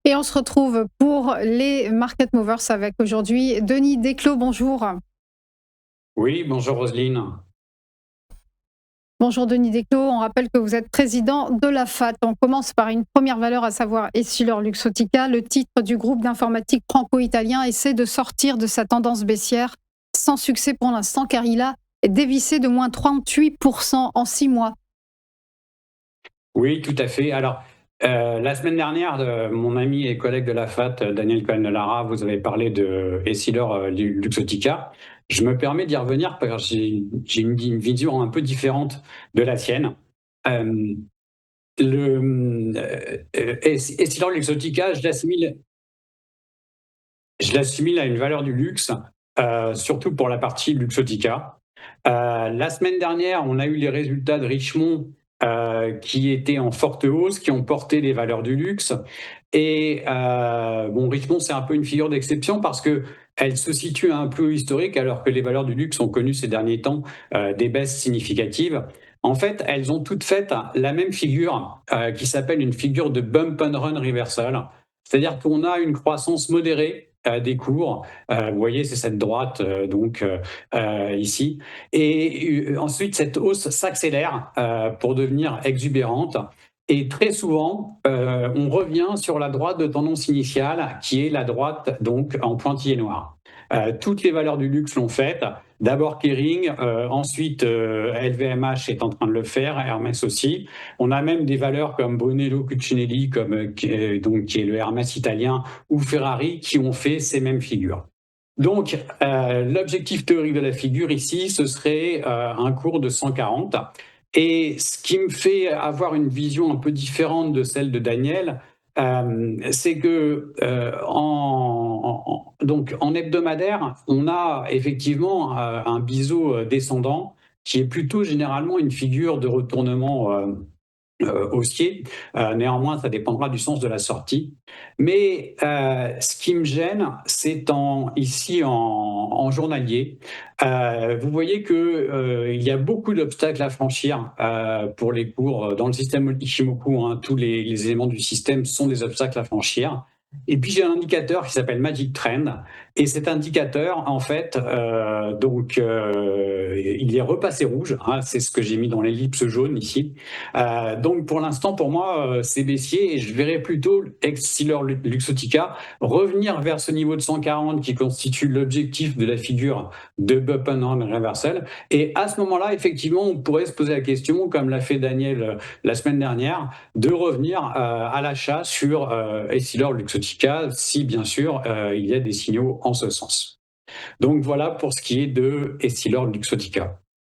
Et on se retrouve pour les Market Movers avec aujourd'hui Denis Desclos. Bonjour. Oui, bonjour Roselyne. Bonjour Denis Desclos. On rappelle que vous êtes président de la FAT. On commence par une première valeur, à savoir Essilor-Luxottica. Le titre du groupe d'informatique franco-italien essaie de sortir de sa tendance baissière, sans succès pour l'instant, car il a dévissé de moins 38% en 6 mois. Oui, tout à fait. Alors, la semaine dernière, mon ami et collègue de la FAT, Daniel Cohen-Lara, vous avez parlé de Essilor-Luxottica. Je me permets d'y revenir parce que j'ai une vision un peu différente de la sienne. Euh, Essilor-Luxottica, je l'assimile à une valeur du luxe, surtout pour la partie Luxottica. La semaine dernière, on a eu les résultats de Richemont qui étaient en forte hausse, qui ont porté les valeurs du luxe. Et bon, Richemont, c'est un peu une figure d'exception parce que elle se situe à un plus haut historique alors que les valeurs du luxe ont connu ces derniers temps des baisses significatives. En fait, elles ont toutes fait la même figure qui s'appelle une figure de bump and run reversal. C'est-à-dire qu'on a une croissance modérée des cours. Vous voyez, c'est cette droite ici. Et ensuite, cette hausse s'accélère pour devenir exubérante. Et très souvent, on revient sur la droite de tendance initiale, qui est la droite donc en pointillé noir. Toutes les valeurs du luxe l'ont fait. D'abord Kering, ensuite LVMH est en train de le faire, Hermès aussi. On a même des valeurs comme Brunello Cucinelli, qui est le Hermès italien, ou Ferrari, qui ont fait ces mêmes figures. Donc, l'objectif théorique de la figure ici, ce serait un cours de 140. Et ce qui me fait avoir une vision un peu différente de celle de Daniel, c'est que donc en hebdomadaire, on a effectivement un biseau descendant qui est plutôt généralement une figure de retournement haussier. Néanmoins, ça dépendra du sens de la sortie. Mais ce qui me gêne, c'est ici en journalier. Vous voyez qu'il y a beaucoup d'obstacles à franchir pour les cours. Dans le système Ishimoku, hein, tous les éléments du système sont des obstacles à franchir. Et puis j'ai un indicateur qui s'appelle Magic Trend. Et cet indicateur, en fait, il est repassé rouge. Hein, c'est ce que j'ai mis dans l'ellipse jaune ici. Donc pour l'instant, pour moi, c'est baissier et je verrais plutôt Essilor-Luxottica revenir vers ce niveau de 140 qui constitue l'objectif de la figure de Bump and Run Reversal. Et à ce moment-là, effectivement, on pourrait se poser la question, comme l'a fait Daniel la semaine dernière, de revenir à l'achat sur Essilor-Luxottica si bien sûr il y a des signaux en ce sens. Donc voilà pour ce qui est de Essilor-Luxottica.